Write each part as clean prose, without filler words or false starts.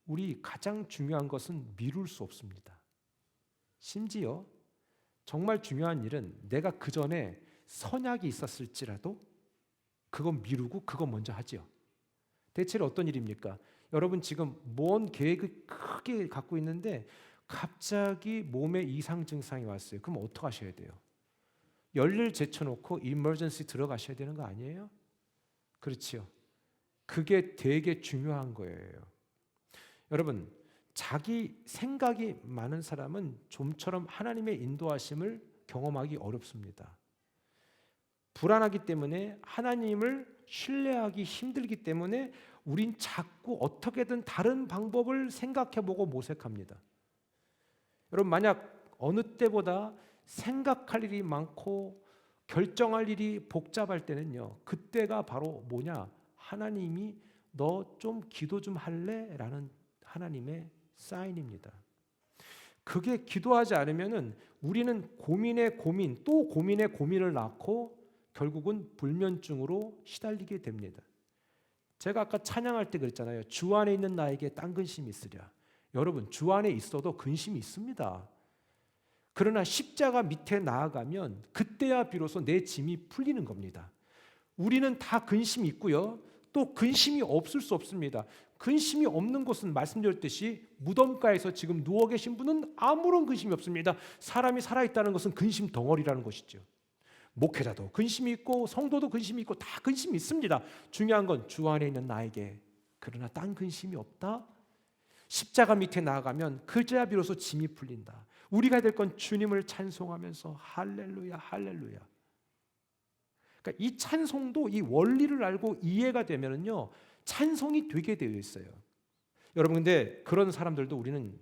우리 가장 중요한 것은 미룰 수 없습니다. 심지어 정말 중요한 일은 내가 그 전에 선약이 있었을지라도 그건 미루고 그건 먼저 하지요. 대체로 어떤 일입니까? 여러분 지금 뭔 계획을 크게 갖고 있는데 갑자기 몸에 이상 증상이 왔어요. 그럼 어떻게 하셔야 돼요? 열일 제쳐놓고 이머전시 들어가셔야 되는 거 아니에요? 그렇지요. 그게 되게 중요한 거예요. 여러분, 자기 생각이 많은 사람은 좀처럼 하나님의 인도하심을 경험하기 어렵습니다. 불안하기 때문에 하나님을 신뢰하기 힘들기 때문에 우린 자꾸 어떻게든 다른 방법을 생각해보고 모색합니다. 여러분, 만약 어느 때보다 생각할 일이 많고 결정할 일이 복잡할 때는요, 그때가 바로 뭐냐? 하나님이 너 좀 기도 좀 할래? 라는 하나님의 사인입니다. 그게 기도하지 않으면은 우리는 고민의 고민 또 고민의 고민을 낳고 결국은 불면증으로 시달리게 됩니다. 제가 아까 찬양할 때 그랬잖아요. 주 안에 있는 나에게 딴 근심이 있으랴. 여러분, 주 안에 있어도 근심이 있습니다. 그러나 십자가 밑에 나아가면 그때야 비로소 내 짐이 풀리는 겁니다. 우리는 다 근심이 있고요. 또 근심이 없을 수 없습니다. 근심이 없는 곳은 말씀드렸듯이 무덤가에서 지금 누워 계신 분은 아무런 근심이 없습니다. 사람이 살아있다는 것은 근심 덩어리라는 것이죠. 목회자도 근심이 있고 성도도 근심이 있고 다 근심이 있습니다. 중요한 건 주 안에 있는 나에게 그러나 딴 근심이 없다. 십자가 밑에 나아가면 그제야 비로소 짐이 풀린다. 우리가 될 건 주님을 찬송하면서 할렐루야 할렐루야. 그러니까 이 찬송도 이 원리를 알고 이해가 되면은요 찬송이 되게 되어 있어요. 여러분 근데 그런 사람들도 우리는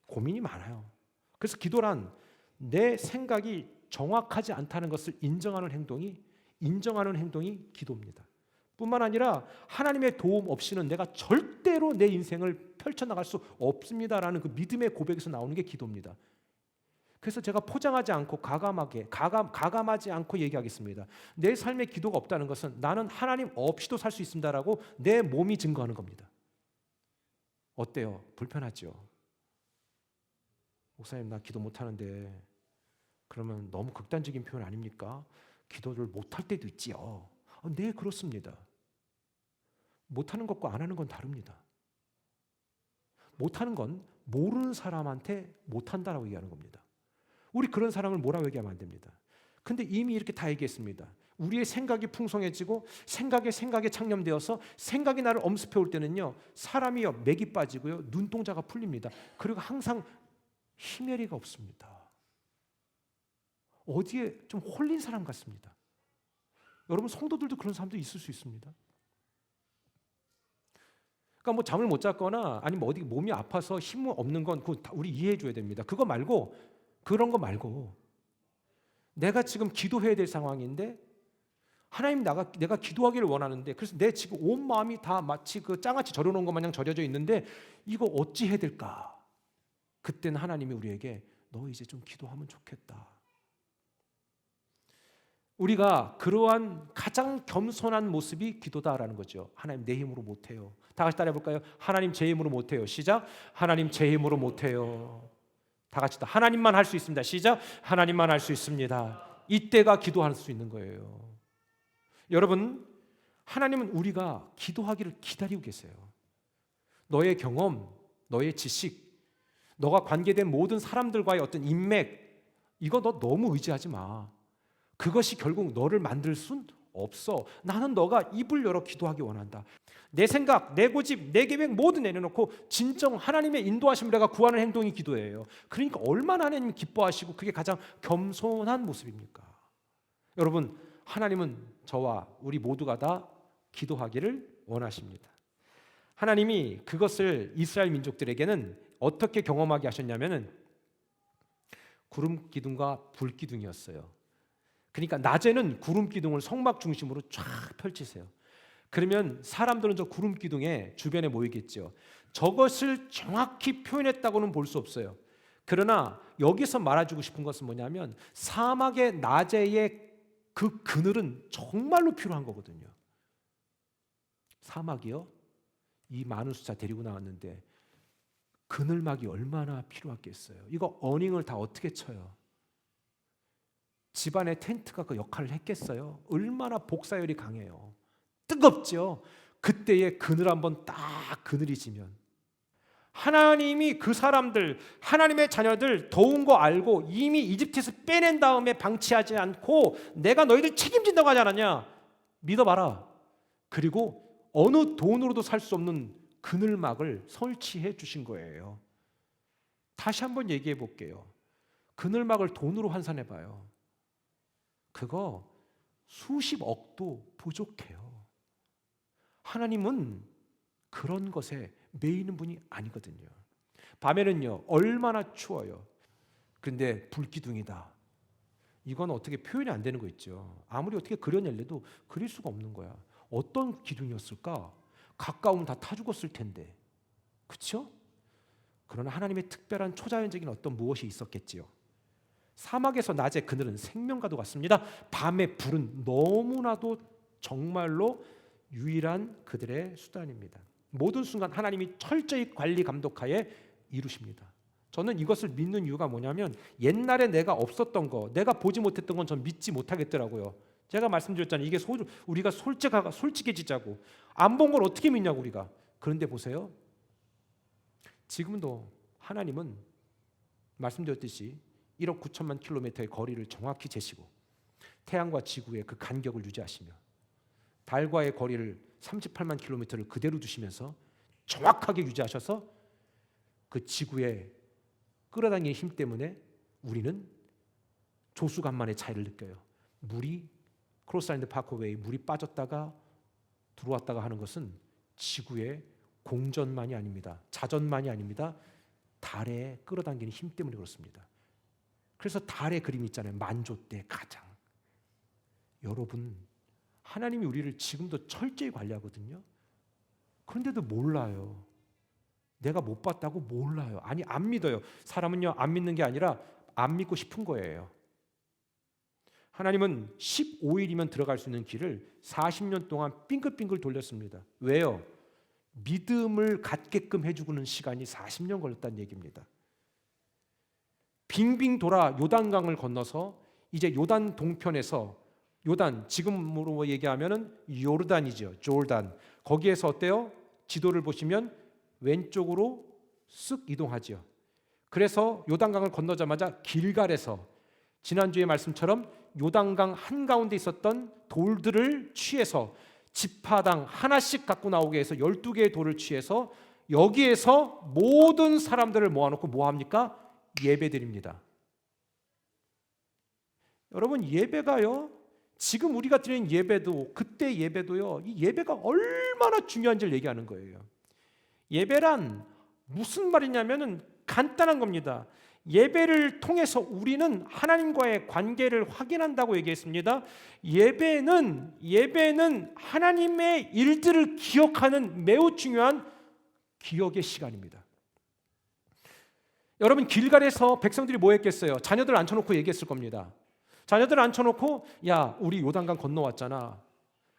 고민이 많아요. 그래서 기도란 내 생각이 정확하지 않다는 것을 인정하는 행동이 기도입니다. 뿐만 아니라 하나님의 도움 없이는 내가 절대로 내 인생을 펼쳐나갈 수 없습니다라는 그 믿음의 고백에서 나오는 게 기도입니다. 그래서 제가 포장하지 않고 가감하지 않고 얘기하겠습니다. 내 삶에 기도가 없다는 것은 나는 하나님 없이도 살 수 있습니다라고 내 몸이 증거하는 겁니다. 어때요? 불편하죠? 목사님 나 기도 못하는데 그러면 너무 극단적인 표현 아닙니까? 기도를 못할 때도 있지요. 네, 그렇습니다. 못하는 것과 안 하는 건 다릅니다. 못하는 건 모르는 사람한테 못한다라고 얘기하는 겁니다. 우리 그런 사람을 뭐라고 얘기하면 안 됩니다. 근데 이미 이렇게 다 얘기했습니다. 우리의 생각이 풍성해지고 생각에 창념되어서 생각이 나를 엄습해 올 때는요 사람이요 맥이 빠지고요 눈동자가 풀립니다. 그리고 항상 희멸이가 없습니다. 어디에 좀 홀린 사람 같습니다. 여러분 성도들도 그런 사람도 있을 수 있습니다. 그러니까 뭐 잠을 못 잤거나 아니면 어디 몸이 아파서 힘 없는 건 그거 다 우리 이해해 줘야 됩니다. 그런 거 말고 내가 지금 기도해야 될 상황인데 하나님 내가 기도하기를 원하는데 그래서 내 지금 온 마음이 다 마치 그 장아찌 절여놓은 것 마냥 절여져 있는데 이거 어찌 해야 될까? 그때는 하나님이 우리에게 너 이제 좀 기도하면 좋겠다. 우리가 그러한 가장 겸손한 모습이 기도다라는 거죠. 하나님 내 힘으로 못해요. 다 같이 따라해볼까요? 하나님 제 힘으로 못해요. 시작. 하나님 제 힘으로 못해요. 다 같이 다 하나님만 할 수 있습니다. 시작. 하나님만 할 수 있습니다. 이때가 기도할 수 있는 거예요. 여러분 하나님은 우리가 기도하기를 기다리고 계세요. 너의 경험, 너의 지식, 너가 관계된 모든 사람들과의 어떤 인맥 이거 너 너무 의지하지 마. 그것이 결국 너를 만들 순 없어. 나는 너가 입을 열어 기도하기 원한다. 내 생각, 내 고집, 내 계획 모두 내려놓고 진정 하나님의 인도하심을 내가 구하는 행동이 기도예요. 그러니까 얼마나 하나님 기뻐하시고 그게 가장 겸손한 모습입니까? 여러분 하나님은 저와 우리 모두가 다 기도하기를 원하십니다. 하나님이 그것을 이스라엘 민족들에게는 어떻게 경험하게 하셨냐면은 구름 기둥과 불 기둥이었어요. 그러니까 낮에는 구름 기둥을 성막 중심으로 쫙 펼치세요. 그러면 사람들은 저 구름 기둥에 주변에 모이겠죠. 저것을 정확히 표현했다고는 볼 수 없어요. 그러나 여기서 말해주고 싶은 것은 뭐냐면 사막의 낮에의 그 그늘은 정말로 필요한 거거든요. 사막이요? 이 많은 숫자 데리고 나왔는데 그늘막이 얼마나 필요하겠어요. 이거 어닝을 다 어떻게 쳐요? 집안의 텐트가 그 역할을 했겠어요? 얼마나 복사열이 강해요. 뜨겁죠. 그때의 그늘 한번 딱 그늘이 지면 하나님이 그 사람들, 하나님의 자녀들 더운 거 알고 이미 이집트에서 빼낸 다음에 방치하지 않고 내가 너희들 책임진다고 하지 않았냐? 믿어봐라. 그리고 어느 돈으로도 살 수 없는 그늘막을 설치해 주신 거예요. 다시 한번 얘기해 볼게요. 그늘막을 돈으로 환산해 봐요. 그거 수십억도 부족해요. 하나님은 그런 것에 매이는 분이 아니거든요. 밤에는요 얼마나 추워요. 그런데 불기둥이다. 이건 어떻게 표현이 안 되는 거 있죠. 아무리 어떻게 그려내려도 그릴 수가 없는 거야. 어떤 기둥이었을까? 가까우면 다 타 죽었을 텐데. 그렇죠? 그러나 하나님의 특별한 초자연적인 어떤 무엇이 있었겠지요. 사막에서 낮에 그늘은 생명과도 같습니다. 밤에 불은 너무나도 정말로 유일한 그들의 수단입니다. 모든 순간 하나님이 철저히 관리 감독하에 이루십니다. 저는 이것을 믿는 이유가 뭐냐면 옛날에 내가 없었던 거, 내가 보지 못했던 건 전 믿지 못하겠더라고요. 제가 말씀드렸잖아요. 이게 우리가 솔직해지자고. 안 본 걸 어떻게 믿냐고 우리가. 그런데 보세요. 지금도 하나님은 말씀드렸듯이 1억 9천만 킬로미터의 거리를 정확히 재시고 태양과 지구의 그 간격을 유지하시며 달과의 거리를 38만 킬로미터를 그대로 두시면서 정확하게 유지하셔서 그 지구의 끌어당기는 힘 때문에 우리는 조수간만의 차이를 느껴요. 물이 크로스라인드 파크웨이 물이 빠졌다가 들어왔다가 하는 것은 지구의 공전만이 아닙니다. 자전만이 아닙니다. 달에 끌어당기는 힘 때문에 그렇습니다. 그래서 달의 그림 있잖아요. 만조 때 가장. 여러분 하나님이 우리를 지금도 철저히 관리하거든요. 그런데도 몰라요. 내가 못 봤다고 몰라요. 아니 안 믿어요. 사람은요 안 믿는 게 아니라 안 믿고 싶은 거예요. 하나님은 15일이면 들어갈 수 있는 길을 40년 동안 빙글빙글 돌렸습니다. 왜요? 믿음을 갖게끔 해주고는 시간이 40년 걸렸다는 얘기입니다. 빙빙 돌아 요단강을 건너서 이제 요단 동편에서 요단 지금으로 얘기하면은 요르단이죠. 조르단. 거기에서 어때요? 지도를 보시면 왼쪽으로 쓱 이동하죠. 그래서 요단강을 건너자마자 길갈에서 지난주의 말씀처럼 요단강 한가운데 있었던 돌들을 취해서 지파당 하나씩 갖고 나오게 해서 12개의 돌을 취해서 여기에서 모든 사람들을 모아놓고 뭐 합니까? 예배드립니다. 여러분 예배가요 지금 우리가 드리는 예배도 그때 예배도요 이 예배가 얼마나 중요한지를 얘기하는 거예요. 예배란 무슨 말이냐면은 간단한 겁니다. 예배를 통해서 우리는 하나님과의 관계를 확인한다고 얘기했습니다. 예배는 하나님의 일들을 기억하는 매우 중요한 기억의 시간입니다. 여러분 길갈에서 백성들이 뭐 했겠어요? 자녀들 앉혀놓고 얘기했을 겁니다. 자녀들 앉혀놓고 야 우리 요단강 건너왔잖아.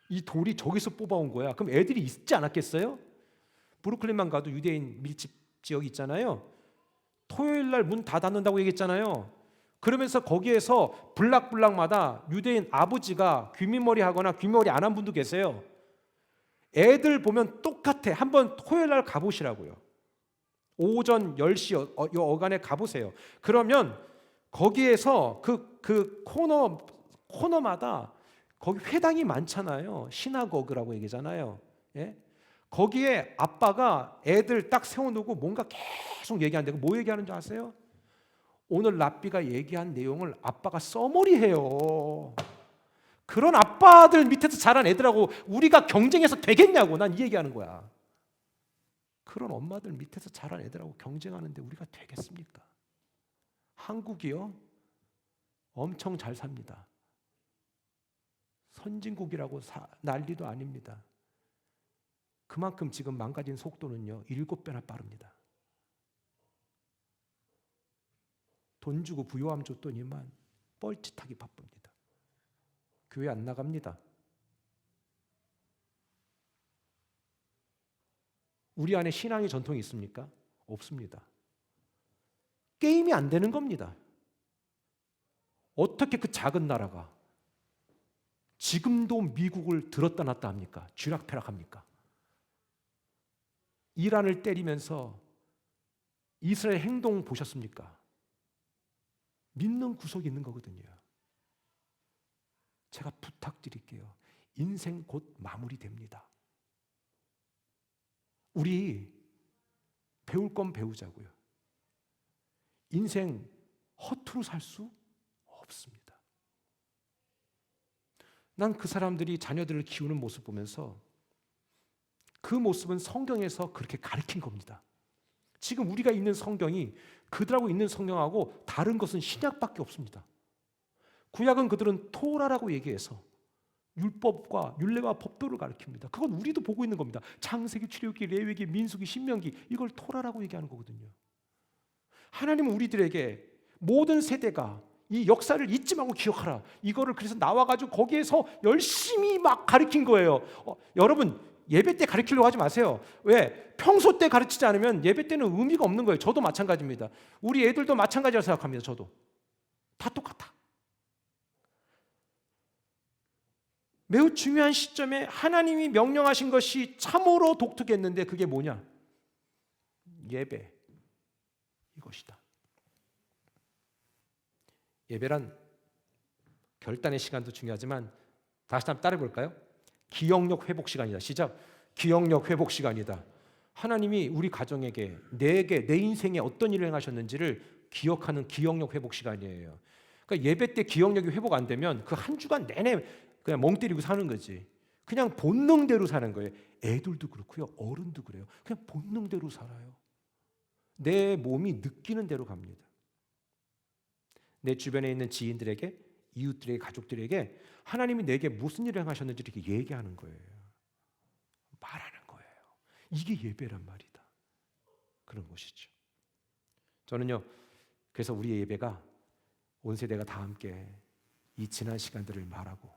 이 돌이 저기서 뽑아온 거야. 그럼 애들이 있지 않았겠어요? 브루클린만 가도 유대인 밀집 지역 있잖아요. 토요일 날 문 다 닫는다고 얘기했잖아요. 그러면서 거기에서 블락블락마다 유대인 아버지가 귀밑머리 하거나 귀머리 안 한 분도 계세요. 애들 보면 똑같아. 한번 토요일 날 가보시라고요. 오전 10시 어간에 가보세요. 그러면 거기에서 그 코너마다 거기 회당이 많잖아요. 시나고그라고 얘기잖아요. 예? 거기에 아빠가 애들 딱 세워놓고 뭔가 계속 얘기하는데 뭐 얘기하는 줄 아세요? 오늘 랍비가 얘기한 내용을 아빠가 써머리해요. 그런 아빠들 밑에서 자란 애들하고 우리가 경쟁해서 되겠냐고 난 이 얘기하는 거야. 그런 엄마들 밑에서 자란 애들하고 경쟁하는데 우리가 되겠습니까? 한국이요 엄청 잘 삽니다. 선진국이라고 난리도 아닙니다. 그만큼 지금 망가진 속도는요 7배나 빠릅니다. 돈 주고 부요함 줬더니만 뻘짓하기 바쁩니다. 교회 안 나갑니다. 우리 안에 신앙의 전통이 있습니까? 없습니다. 게임이 안 되는 겁니다. 어떻게 그 작은 나라가 지금도 미국을 들었다 놨다 합니까? 쥐락펴락합니까? 이란을 때리면서 이스라엘 행동 보셨습니까? 믿는 구석이 있는 거거든요. 제가 부탁드릴게요. 인생 곧 마무리됩니다. 우리 배울 건 배우자고요. 인생 허투루 살 수 없습니다. 난 그 사람들이 자녀들을 키우는 모습 보면서 그 모습은 성경에서 그렇게 가르친 겁니다. 지금 우리가 있는 성경이 그들하고 있는 성경하고 다른 것은 신약밖에 없습니다. 구약은 그들은 토라라고 얘기해서 율법과 율례와 법도를 가르칩니다. 그건 우리도 보고 있는 겁니다. 창세기, 출애굽기, 레위기, 민수기, 신명기, 이걸 토라라고 얘기하는 거거든요. 하나님은 우리들에게 모든 세대가 이 역사를 잊지 말고 기억하라, 이거를 그래서 나와가지고 거기에서 열심히 막 가르친 거예요. 여러분, 예배 때 가르치려고 하지 마세요. 왜? 평소 때 가르치지 않으면 예배 때는 의미가 없는 거예요. 저도 마찬가지입니다. 우리 애들도 마찬가지라고 생각합니다. 저도 다 똑같아. 매우 중요한 시점에 하나님이 명령하신 것이 참으로 독특했는데 그게 뭐냐? 예배, 이것이다. 예배란 결단의 시간도 중요하지만 다시 한번 따라 볼까요? 기억력 회복 시간이다. 시작. 기억력 회복 시간이다. 하나님이 우리 가정에게, 내게, 내 인생에 어떤 일을 행하셨는지를 기억하는 기억력 회복 시간이에요. 그러니까 예배 때 기억력이 회복 안 되면 그 한 주간 내내 그냥 멍 때리고 사는 거지. 그냥 본능대로 사는 거예요. 애들도 그렇고요, 어른도 그래요. 그냥 본능대로 살아요. 내 몸이 느끼는 대로 갑니다. 내 주변에 있는 지인들에게, 이웃들에게, 가족들에게 하나님이 내게 무슨 일을 행하셨는지 이렇게 얘기하는 거예요. 말하는 거예요. 이게 예배란 말이다. 그런 것이죠. 저는요, 그래서 우리의 예배가 온 세대가 다 함께 이 지난 시간들을 말하고,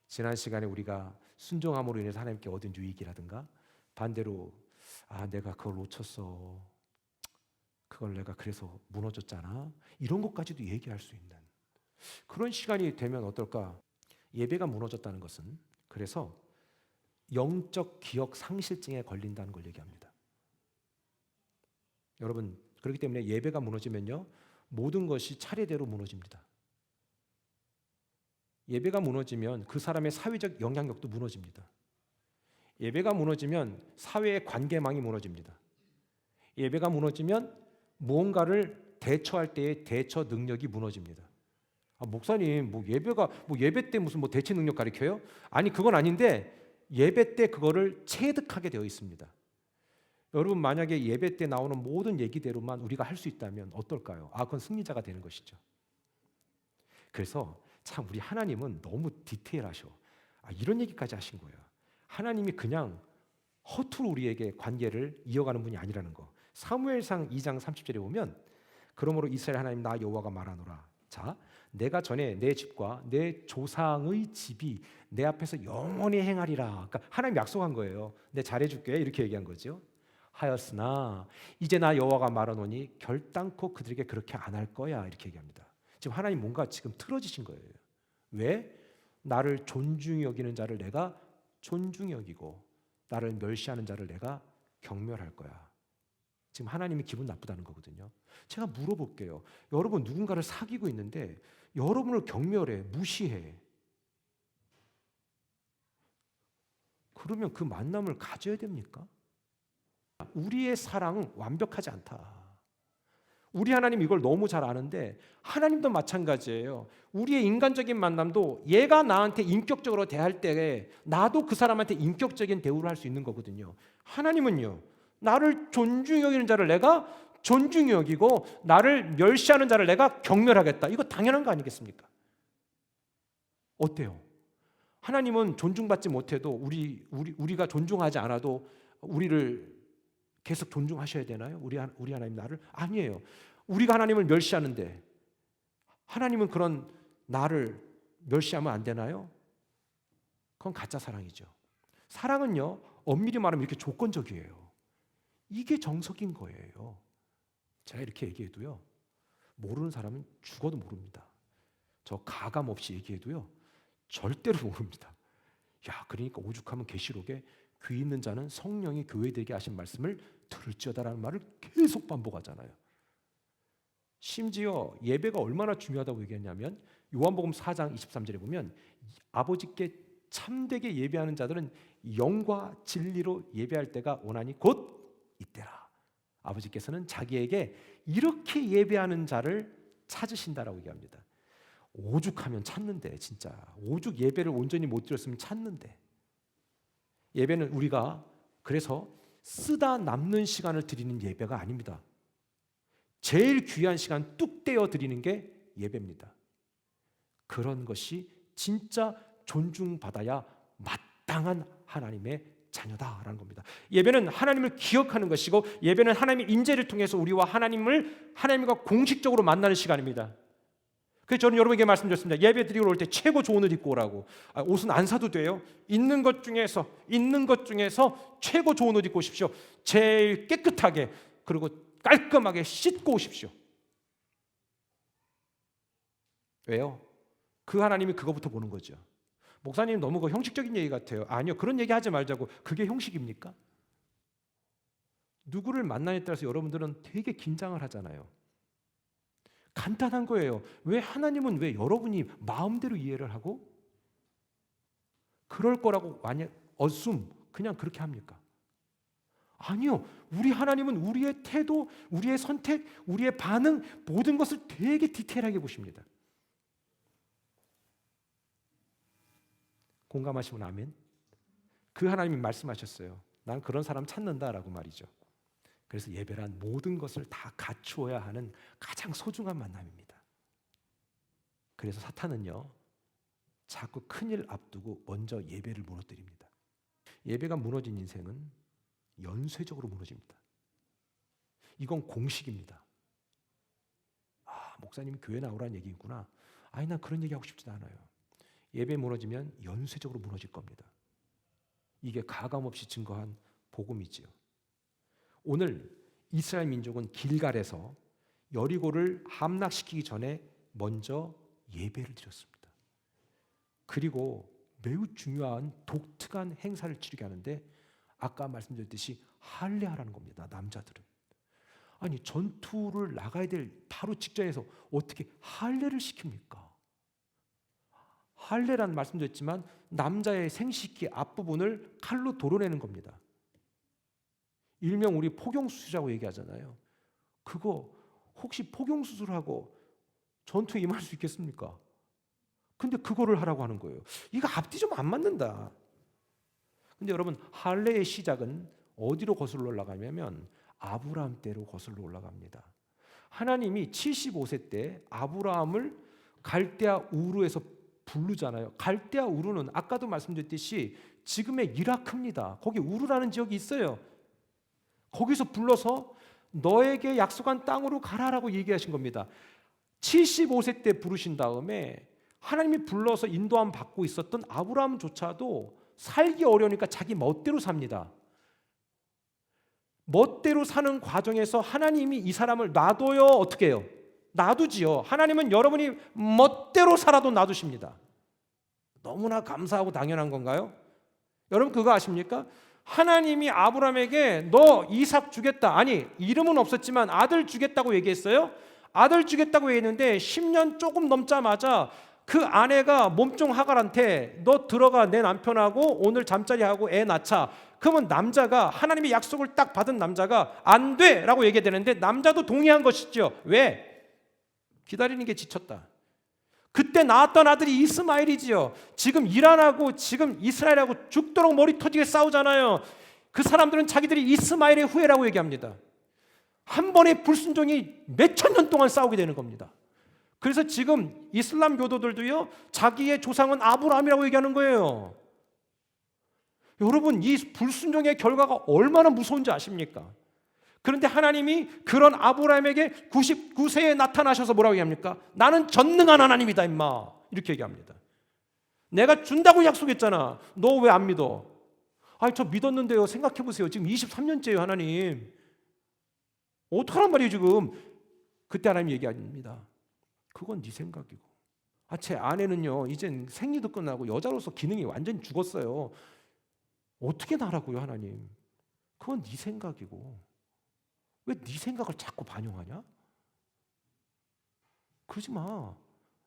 지난 시간에 우리가 순종함으로 인해서 하나님께 얻은 유익이라든가, 반대로 내가 그걸 놓쳤어, 그걸 내가 그래서 무너졌잖아, 이런 것까지도 얘기할 수 있는 그런 시간이 되면 어떨까? 예배가 무너졌다는 것은 그래서 영적 기억 상실증에 걸린다는 걸 얘기합니다. 여러분, 그렇기 때문에 예배가 무너지면요, 모든 것이 차례대로 무너집니다. 예배가 무너지면 그 사람의 사회적 영향력도 무너집니다. 예배가 무너지면 사회의 관계망이 무너집니다. 예배가 무너지면 무언가를 대처할 때의 대처 능력이 무너집니다. 목사님, 예배 때 무슨 대처 능력 가르쳐요? 아니, 그건 아닌데 예배 때 그거를 체득하게 되어 있습니다. 여러분, 만약에 예배 때 나오는 모든 얘기대로만 우리가 할 수 있다면 어떨까요? 그건 승리자가 되는 것이죠. 그래서 참 우리 하나님은 너무 디테일하셔. 이런 얘기까지 하신 거예요. 하나님이 그냥 허투루 우리에게 관계를 이어가는 분이 아니라는 거. 사무엘상 2장 30절에 보면, 그러므로 이스라엘 하나님 나 여호와가 말하노라. 자, 내가 전에 내 집과 내 조상의 집이 내 앞에서 영원히 행하리라. 그러니까 하나님 약속한 거예요. 내 잘해줄게, 이렇게 얘기한 거죠. 하였으나 이제 나 여호와가 말하노니 결단코 그들에게 그렇게 안 할 거야, 이렇게 얘기합니다. 지금 하나님 뭔가 지금 틀어지신 거예요. 왜? 나를 존중히 여기는 자를 내가 존중히 여기고 나를 멸시하는 자를 내가 경멸할 거야. 지금 하나님이 기분 나쁘다는 거거든요. 제가 물어볼게요. 여러분, 누군가를 사귀고 있는데 여러분을 경멸해, 무시해. 그러면 그 만남을 가져야 됩니까? 우리의 사랑은 완벽하지 않다. 우리 하나님 이걸 너무 잘 아는데 하나님도 마찬가지예요. 우리의 인간적인 만남도 얘가 나한테 인격적으로 대할 때 나도 그 사람한테 인격적인 대우를 할 수 있는 거거든요. 하나님은요, 나를 존중히 여기는 자를 내가 존중히 여기고 나를 멸시하는 자를 내가 경멸하겠다. 이거 당연한 거 아니겠습니까? 어때요? 하나님은 존중받지 못해도 우리가 존중하지 않아도 우리를 계속 존중하셔야 되나요? 우리 하나님 나를? 아니에요. 우리가 하나님을 멸시하는데 하나님은 그런 나를 멸시하면 안 되나요? 그건 가짜 사랑이죠. 사랑은요, 엄밀히 말하면 이렇게 조건적이에요. 이게 정석인 거예요. 제가 이렇게 얘기해도요, 모르는 사람은 죽어도 모릅니다. 저 가감 없이 얘기해도요, 절대로 모릅니다. 야, 그러니까 오죽하면 계시록에 귀 있는 자는 성령이 교회되게 하신 말씀을 들을지어다라는 말을 계속 반복하잖아요. 심지어 예배가 얼마나 중요하다고 얘기했냐면 요한복음 4장 23절에 보면 아버지께 참되게 예배하는 자들은 영과 진리로 예배할 때가 오나니 곧 이때라. 아버지께서는 자기에게 이렇게 예배하는 자를 찾으신다라고 얘기합니다. 오죽하면 찾는데, 진짜 오죽 예배를 온전히 못 드렸으면 찾는데. 예배는 우리가 그래서 쓰다 남는 시간을 드리는 예배가 아닙니다. 제일 귀한 시간 뚝 떼어 드리는 게 예배입니다. 그런 것이 진짜 존중받아야 마땅한 하나님의 자녀다라는 겁니다. 예배는 하나님을 기억하는 것이고, 예배는 하나님의 임재를 통해서 우리와 하나님과 공식적으로 만나는 시간입니다. 그래서 저는 여러분에게 말씀드렸습니다. 예배 드리러 올 때 최고 좋은 옷 입고 오라고. 옷은 안 사도 돼요. 있는 것 중에서 최고 좋은 옷 입고 오십시오. 제일 깨끗하게, 그리고 깔끔하게 씻고 오십시오. 왜요? 그 하나님이 그거부터 보는 거죠. 목사님 너무 그 형식적인 얘기 같아요. 아니요, 그런 얘기 하지 말자고. 그게 형식입니까? 누구를 만나냐에 따라서 여러분들은 되게 긴장을 하잖아요. 간단한 거예요. 왜 하나님은 왜 여러분이 마음대로 이해를 하고 그럴 거라고 그냥 그렇게 합니까? 아니요. 우리 하나님은 우리의 태도, 우리의 선택, 우리의 반응, 모든 것을 되게 디테일하게 보십니다. 공감하시면 아멘. 그 하나님이 말씀하셨어요. 난 그런 사람 찾는다라고 말이죠. 그래서 예배란 모든 것을 다 갖추어야 하는 가장 소중한 만남입니다. 그래서 사탄은요, 자꾸 큰일 앞두고 먼저 예배를 무너뜨립니다. 예배가 무너진 인생은 연쇄적으로 무너집니다. 이건 공식입니다. 목사님이 교회 나오라는 얘기구나. 아니, 난 그런 얘기하고 싶지도 않아요. 예배 무너지면 연쇄적으로 무너질 겁니다. 이게 가감없이 증거한 복음이지요. 오늘 이스라엘 민족은 길갈에서 여리고를 함락시키기 전에 먼저 예배를 드렸습니다. 그리고 매우 중요한 독특한 행사를 치르게 하는데, 아까 말씀드렸듯이 할례하라는 겁니다. 남자들은. 아니, 전투를 나가야 될 바로 직전에서 어떻게 할례를 시킵니까? 할례란 말씀드렸지만 남자의 생식기 앞부분을 칼로 도려내는 겁니다. 일명 우리 포경수술이라고 얘기하잖아요. 그거 혹시 포경수술하고 전투에 임할 수 있겠습니까? 근데 그거를 하라고 하는 거예요. 이거 앞뒤 좀 안 맞는다. 근데 여러분, 할례의 시작은 어디로 거슬러 올라가냐면 아브라함 때로 거슬러 올라갑니다. 하나님이 75세 때 아브라함을 갈대아 우르에서 부르잖아요. 갈대아 우르는 아까도 말씀드렸듯이 지금의 이라크입니다. 거기 우르라는 지역이 있어요. 거기서 불러서 너에게 약속한 땅으로 가라라고 얘기하신 겁니다. 75세 때 부르신 다음에 하나님이 불러서 인도함 받고 있었던 아브라함조차도 살기 어려우니까 자기 멋대로 삽니다. 멋대로 사는 과정에서 하나님이 이 사람을 놔둬요? 어떻게 해요? 놔두지요. 하나님은 여러분이 멋대로 살아도 놔두십니다. 너무나 감사하고 당연한 건가요? 여러분 그거 아십니까? 하나님이 아브라함에게 너 이삭 주겠다. 아니, 이름은 없었지만 아들 주겠다고 얘기했어요. 아들 주겠다고 얘기했는데 10년 조금 넘자마자 그 아내가 몸종 하갈한테 너 들어가 내 남편하고 오늘 잠자리하고 애 낳자. 그러면 남자가 하나님의 약속을 딱 받은 남자가 안 돼라고 얘기되는데 남자도 동의한 것이죠. 왜? 기다리는 게 지쳤다. 그때 낳았던 아들이 이스마엘이지요. 지금 이란하고 지금 이스라엘하고 죽도록 머리 터지게 싸우잖아요. 그 사람들은 자기들이 이스마엘의 후예라고 얘기합니다. 한 번의 불순종이 몇천 년 동안 싸우게 되는 겁니다. 그래서 지금 이슬람 교도들도요, 자기의 조상은 아브라함이라고 얘기하는 거예요. 여러분, 이 불순종의 결과가 얼마나 무서운지 아십니까? 그런데 하나님이 그런 아브라함에게 99세에 나타나셔서 뭐라고 얘기합니까? 나는 전능한 하나님이다 임마, 이렇게 얘기합니다. 내가 준다고 약속했잖아. 너 왜 안 믿어? 아니, 저 믿었는데요. 생각해보세요. 지금 23년째예요 하나님. 어떡하란 말이에요 지금. 그때 하나님 얘기합니다. 그건 네 생각이고, 제 아내는요 이젠 생리도 끝나고 여자로서 기능이 완전히 죽었어요. 어떻게 나라고요 하나님. 그건 네 생각이고 왜 네 생각을 자꾸 반영하냐? 그러지 마.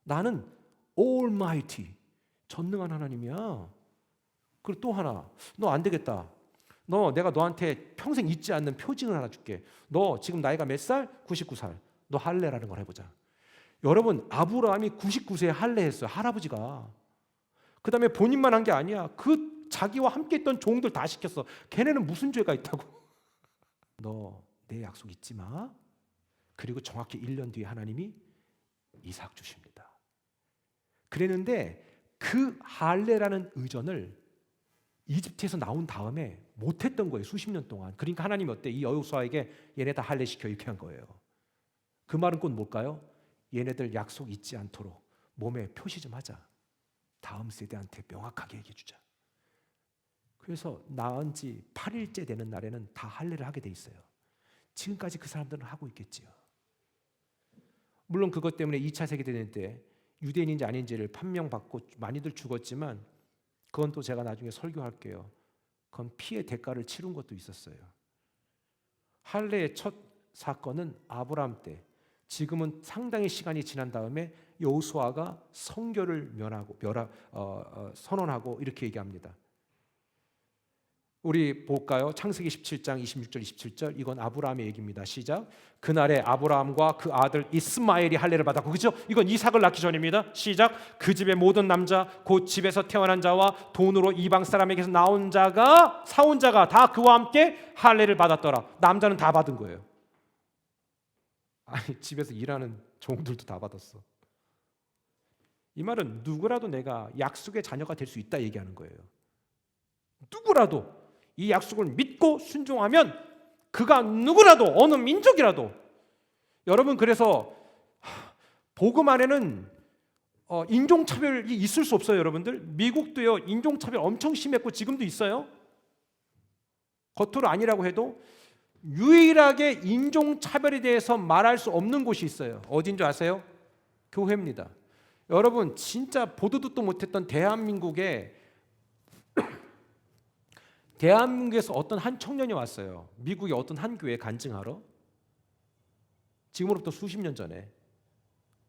나는 Almighty, 전능한 하나님이야. 그리고 또 하나, 너 안 되겠다. 내가 너한테 평생 잊지 않는 표징을 하나 줄게. 너 지금 나이가 몇 살? 99살. 너 할례라는 걸 해보자. 여러분, 아브라함이 99세에 할례했어요. 할아버지가. 그 다음에 본인만 한 게 아니야. 그 자기와 함께 있던 종들 다 시켰어. 걔네는 무슨 죄가 있다고. 너 내 약속 잊지 마. 그리고 정확히 1년 뒤에 하나님이 이삭 주십니다. 그랬는데 그 할례라는 의전을 이집트에서 나온 다음에 못했던 거예요. 수십 년 동안. 그러니까 하나님이 어때? 이 여호수아에게 얘네 다 할례시켜 이렇게 한 거예요. 그 말은 곧 뭘까요? 얘네들 약속 잊지 않도록 몸에 표시 좀 하자. 다음 세대한테 명확하게 얘기해 주자. 그래서 낳은 지 8일째 되는 날에는 다 할례를 하게 돼 있어요. 지금까지 그 사람들은 하고 있겠지요. 물론 그것 때문에 2차 세계대전 때 유대인인지 아닌지를 판명받고 많이들 죽었지만 그건 또 제가 나중에 설교할게요. 그건 피해 대가를 치른 것도 있었어요. 할례의 첫 사건은 아브라함 때, 지금은 상당히 시간이 지난 다음에 여호수아가 성결을 선언하고 이렇게 얘기합니다. 우리 볼까요? 창세기 17장 26절 27절. 이건 아브라함의 얘기입니다. 시작. 그날에 아브라함과 그 아들 이스마엘이 할례를 받았고, 그죠? 이건 이삭을 낳기 전입니다. 시작. 그 집의 모든 남자 곧 집에서 태어난 자와 돈으로 이방 사람에게서 나온 자가 사온 자가 다 그와 함께 할례를 받았더라. 남자는 다 받은 거예요. 아니, 집에서 일하는 종들도 다 받았어. 이 말은 누구라도 내가 약속의 자녀가 될 수 있다 얘기하는 거예요. 누구라도 이 약속을 믿고 순종하면 그가 누구라도, 어느 민족이라도. 여러분, 그래서 복음 안에는 인종차별이 있을 수 없어요. 여러분들, 미국도요 인종차별 엄청 심했고 지금도 있어요. 겉으로 아니라고 해도 유일하게 인종차별에 대해서 말할 수 없는 곳이 있어요. 어딘 줄 아세요? 교회입니다. 여러분, 진짜 보도 듣도 못했던 대한민국에서 어떤 한 청년이 왔어요. 미국의 어떤 한 교회에 간증하러. 지금으로부터 수십 년 전에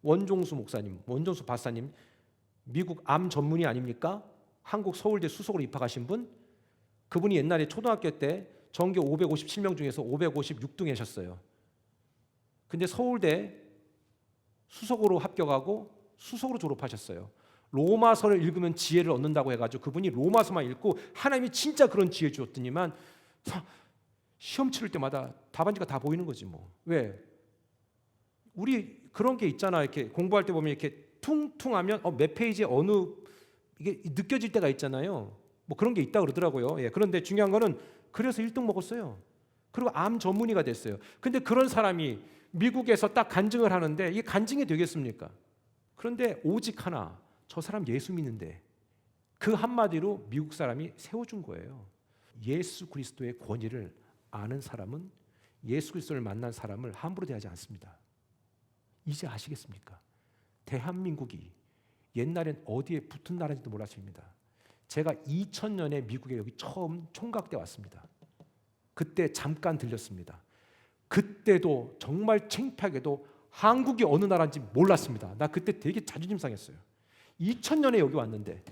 원종수 목사님, 원종수 박사님, 미국 암 전문의 아닙니까? 한국 서울대 수석으로 입학하신 분. 그분이 옛날에 초등학교 때 전교 557명 중에서 556등이셨어요. 근데 서울대 수석으로 합격하고 수석으로 졸업하셨어요. 로마서를 읽으면 지혜를 얻는다고 해가지고 그분이 로마서만 읽고 하나님이 진짜 그런 지혜 주었더니만 시험 치를 때마다 답안지가 다 보이는 거지 뭐. 왜? 우리 그런 게 있잖아. 이렇게 공부할 때 보면 이렇게 퉁퉁하면 몇 페이지에 어느 이게 느껴질 때가 있잖아요. 뭐 그런 게 있다 그러더라고요. 예. 그런데 중요한 거는 그래서 1등 먹었어요. 그리고 암 전문의가 됐어요. 근데 그런 사람이 미국에서 딱 간증을 하는데 이게 간증이 되겠습니까? 그런데 오직 하나, 저 사람 예수 믿는데, 그 한마디로 미국 사람이 세워준 거예요. 예수 그리스도의 권위를 아는 사람은 예수 그리스도를 만난 사람을 함부로 대하지 않습니다. 이제 아시겠습니까? 대한민국이 옛날엔 어디에 붙은 나라인지도 몰랐습니다. 제가 2000년에 미국에 여기 처음 총각 때 왔습니다. 그때 잠깐 들렸습니다. 그때도 정말 창피하게도 한국이 어느 나라인지 몰랐습니다. 나 그때 되게 자존심 상했어요. 2000년에 여기 왔는데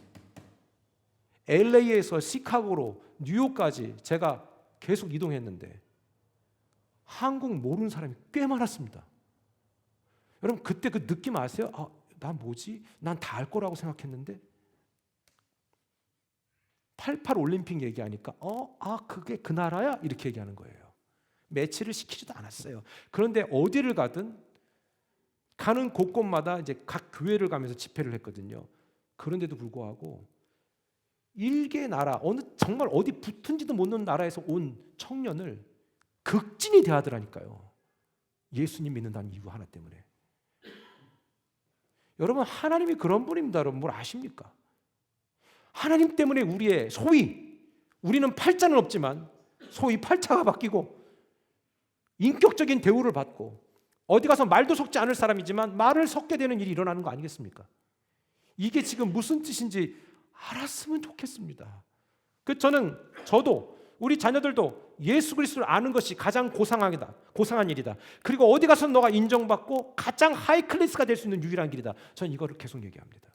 LA에서 시카고로 뉴욕까지 제가 계속 이동했는데 한국 모르는 사람이 꽤 많았습니다. 여러분, 그때 그 느낌 아세요? 난 뭐지? 난 다 알 거라고 생각했는데 88 올림픽 얘기하니까 그게 그 나라야? 이렇게 얘기하는 거예요. 매치를 시키지도 않았어요. 그런데 어디를 가든 가는 곳곳마다 이제 각 교회를 가면서 집회를 했거든요. 그런데도 불구하고 일개 나라, 정말 어디 붙은지도 모르는 나라에서 온 청년을 극진히 대하더라니까요. 예수님 믿는다는 이유 하나 때문에. 여러분, 하나님이 그런 분입니다. 여러분, 뭘 아십니까? 하나님 때문에 우리는 팔자는 없지만 소위 팔자가 바뀌고 인격적인 대우를 받고 어디 가서 말도 섞지 않을 사람이지만 말을 섞게 되는 일이 일어나는 거 아니겠습니까? 이게 지금 무슨 뜻인지 알았으면 좋겠습니다. 저도 우리 자녀들도 예수 그리스도를 아는 것이 가장 고상한 일이다. 그리고 어디 가서 너가 인정받고 가장 하이 클래스가 될 수 있는 유일한 길이다. 저는 이거를 계속 얘기합니다.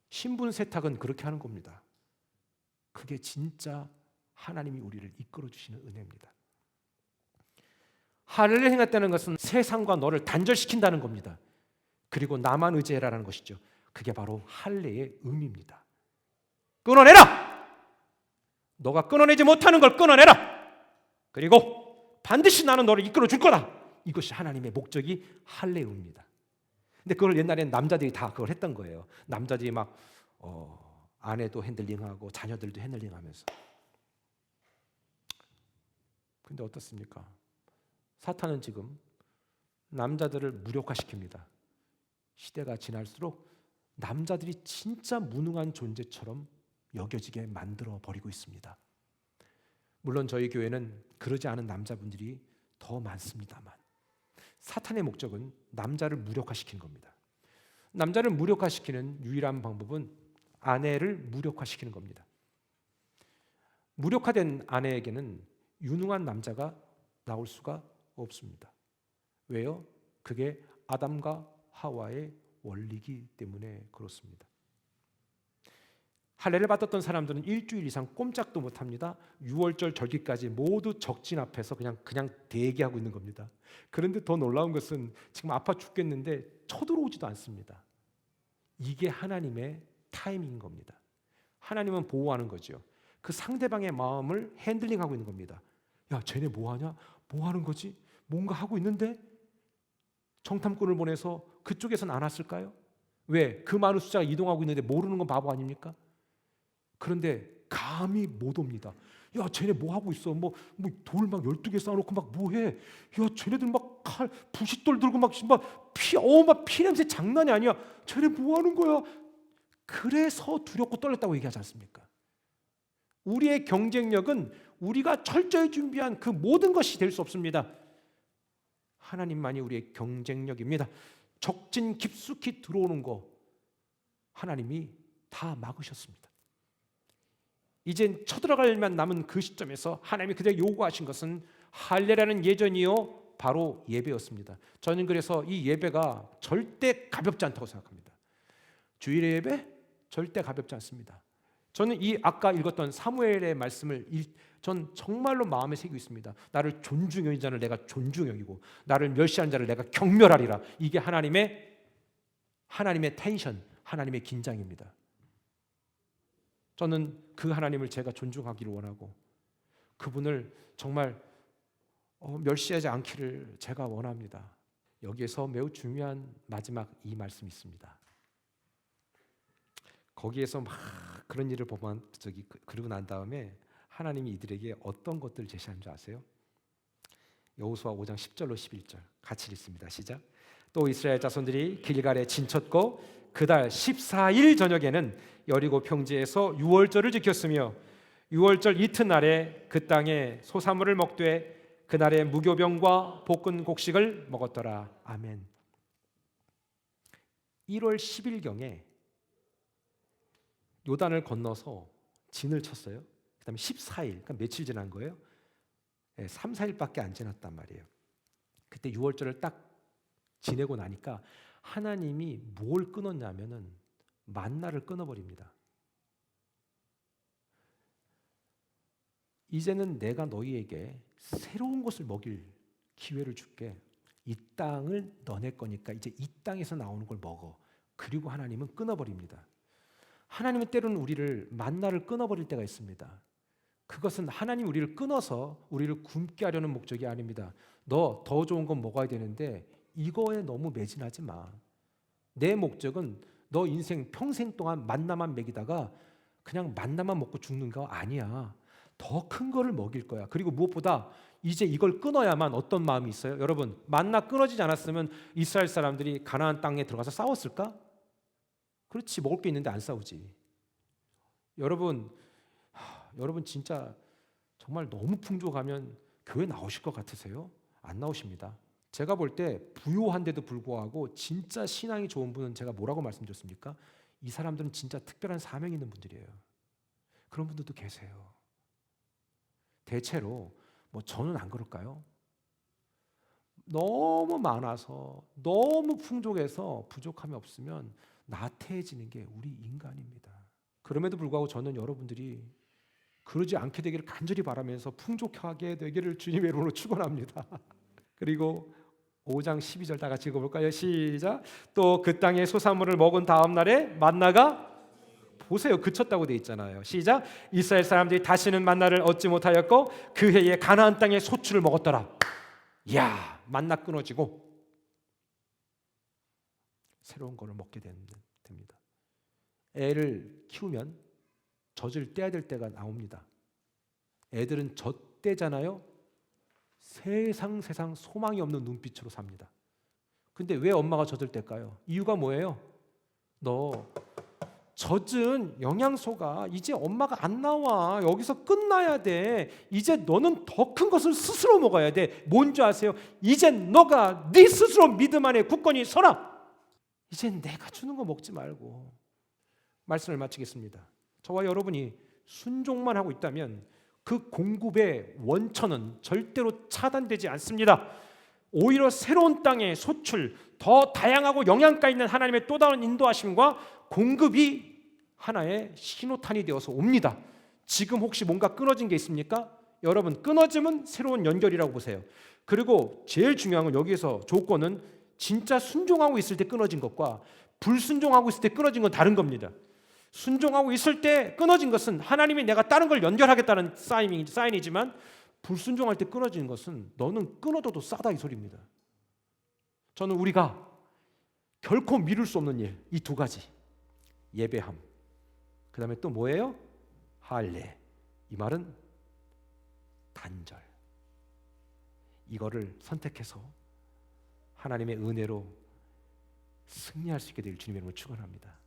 신분 세탁은 그렇게 하는 겁니다. 그게 진짜 하나님이 우리를 이끌어 주시는 은혜입니다. 할례를 행했다는 것은 세상과 너를 단절시킨다는 겁니다. 그리고 나만 의지해라라는 것이죠. 그게 바로 할례의 의미입니다. 끊어내라! 너가 끊어내지 못하는 걸 끊어내라! 그리고 반드시 나는 너를 이끌어 줄 거다! 이것이 하나님의 목적이 할례의 의미입니다. 근데 그걸 옛날엔 남자들이 다 그걸 했던 거예요. 남자들이 막 아내도 핸들링하고 자녀들도 핸들링하면서. 근데 어떻습니까? 사탄은 지금 남자들을 무력화시킵니다. 시대가 지날수록 남자들이 진짜 무능한 존재처럼 여겨지게 만들어 버리고 있습니다. 물론 저희 교회는 그러지 않은 남자분들이 더 많습니다만 사탄의 목적은 남자를 무력화시키는 겁니다. 남자를 무력화시키는 유일한 방법은 아내를 무력화시키는 겁니다. 무력화된 아내에게는 유능한 남자가 나올 수가 없습니다. 왜요? 그게 아담과 하와의 원리이기 때문에 그렇습니다. 할례를 받았던 사람들은 일주일 이상 꼼짝도 못합니다. 6월절 절기까지 모두 적진 앞에서 그냥 대기하고 있는 겁니다. 그런데 더 놀라운 것은 지금 아파 죽겠는데 쳐들어오지도 않습니다. 이게 하나님의 타이밍인 겁니다. 하나님은 보호하는 거죠. 그 상대방의 마음을 핸들링하고 있는 겁니다. 야, 쟤네 뭐하냐? 뭐 하는 거지? 뭔가 하고 있는데? 정탐꾼을 보내서 그쪽에서는 안 왔을까요? 왜? 그 많은 숫자가 이동하고 있는데 모르는 건 바보 아닙니까? 그런데 감히 못 옵니다. 야, 쟤네 뭐 하고 있어? 돌 막 12개 쌓아놓고 막 뭐해? 야, 쟤네들 막 칼, 부싯돌 들고 막 피 냄새 장난이 아니야. 쟤네 뭐 하는 거야? 그래서 두렵고 떨렸다고 얘기하지 않습니까? 우리의 경쟁력은 우리가 철저히 준비한 그 모든 것이 될 수 없습니다. 하나님만이 우리의 경쟁력입니다. 적진 깊숙이 들어오는 거 하나님이 다 막으셨습니다. 이젠 쳐들어갈만 남은 그 시점에서 하나님이 그대로 요구하신 것은 할례라는 예전이요 바로 예배였습니다. 저는 그래서 이 예배가 절대 가볍지 않다고 생각합니다. 주일의 예배 절대 가볍지 않습니다. 저는 이 아까 읽었던 사무엘의 말씀을 전 정말로 마음에 새기고 있습니다. 나를 존중하는 자를 내가 존중여기고 나를 멸시하는 자를 내가 경멸하리라. 이게 하나님의 텐션, 하나님의 긴장입니다. 저는 그 하나님을 제가 존중하기를 원하고 그분을 정말 멸시하지 않기를 제가 원합니다. 여기에서 매우 중요한 마지막 이 말씀이 있습니다. 거기에서 막 그런 일을 보면 그러고 난 다음에 하나님이 이들에게 어떤 것들을 제시한 줄 아세요? 여호수아 5장 10절로 11절 같이 읽습니다. 시작. 또 이스라엘 자손들이 길갈에 진쳤고 그달 14일 저녁에는 여리고 평지에서 유월절을 지켰으며 유월절 이튿날에 그 땅에 소사물을 먹되 그날에 무교병과 볶은 곡식을 먹었더라. 아멘. 1월 10일경에 요단을 건너서 진을 쳤어요. 그 다음에 14일, 그러니까 며칠 지난 거예요? 3, 4일밖에 안 지났단 말이에요. 그때 6월절을 딱 지내고 나니까 하나님이 뭘 끊었냐면은 만나를 끊어버립니다. 이제는 내가 너희에게 새로운 것을 먹일 기회를 줄게. 이 땅을 너네 거니까 이제 이 땅에서 나오는 걸 먹어. 그리고 하나님은 끊어버립니다. 하나님은 때로는 우리를 만나를 끊어버릴 때가 있습니다. 그것은 하나님 우리를 끊어서 우리를 굶게 하려는 목적이 아닙니다. 너 더 좋은 건 먹어야 되는데 이거에 너무 매진하지 마. 내 목적은 너 인생 평생 동안 만나만 먹이다가 그냥 만나만 먹고 죽는 거 아니야. 더 큰 거를 먹일 거야. 그리고 무엇보다 이제 이걸 끊어야만 어떤 마음이 있어요? 여러분, 만나 끊어지지 않았으면 이스라엘 사람들이 가나안 땅에 들어가서 싸웠을까? 그렇지, 먹을 게 있는데 안 싸우지. 여러분 진짜 정말 너무 풍족하면 교회 나오실 것 같으세요? 안 나오십니다. 제가 볼 때 부요한데도 불구하고 진짜 신앙이 좋은 분은 제가 뭐라고 말씀드렸습니까? 이 사람들은 진짜 특별한 사명이 있는 분들이에요. 그런 분들도 계세요. 대체로 뭐 저는 안 그럴까요? 너무 많아서 너무 풍족해서 부족함이 없으면 나태해지는 게 우리 인간입니다. 그럼에도 불구하고 저는 여러분들이 그러지 않게 되기를 간절히 바라면서 풍족하게 되기를 주님의 이름으로 축원합니다. 그리고 5장 12절 다 같이 읽어볼까요? 시작. 또 그 땅의 소산물을 먹은 다음 날에 만나가 보세요. 그쳤다고 돼 있잖아요. 시작. 이스라엘 사람들이 다시는 만나를 얻지 못하였고 그 해에 가나안 땅의 소출을 먹었더라. 이야, 만나 끊어지고 새로운 거를 먹게 됩니다. 애를 키우면 젖을 떼야 될 때가 나옵니다. 애들은 젖대잖아요. 세상 소망이 없는 눈빛으로 삽니다. 근데 왜 엄마가 젖을 뗄까요? 이유가 뭐예요? 너 젖은 영양소가 이제 엄마가 안 나와. 여기서 끝나야 돼. 이제 너는 더 큰 것을 스스로 먹어야 돼. 뭔지 아세요? 이제 너가 네 스스로 믿음 안에 굳건히 서라. 이제 내가 주는 거 먹지 말고. 말씀을 마치겠습니다. 저와 여러분이 순종만 하고 있다면 그 공급의 원천은 절대로 차단되지 않습니다. 오히려 새로운 땅의 소출, 더 다양하고 영양가 있는 하나님의 또 다른 인도하심과 공급이 하나의 신호탄이 되어서 옵니다. 지금 혹시 뭔가 끊어진 게 있습니까? 여러분, 끊어짐은 새로운 연결이라고 보세요. 그리고 제일 중요한 건 여기에서 조건은 진짜 순종하고 있을 때 끊어진 것과 불순종하고 있을 때 끊어진 건 다른 겁니다. 순종하고 있을 때 끊어진 것은 하나님이 내가 다른 걸 연결하겠다는 사인이지만 불순종할 때 끊어지는 것은 너는 끊어둬도 싸다 이 소리입니다. 저는 우리가 결코 미룰 수 없는 일, 이 두 가지, 예배함, 그 다음에 또 뭐예요? 할례. 이 말은 단절. 이거를 선택해서 하나님의 은혜로 승리할 수 있게 될 주님의 이름으로 축원합니다.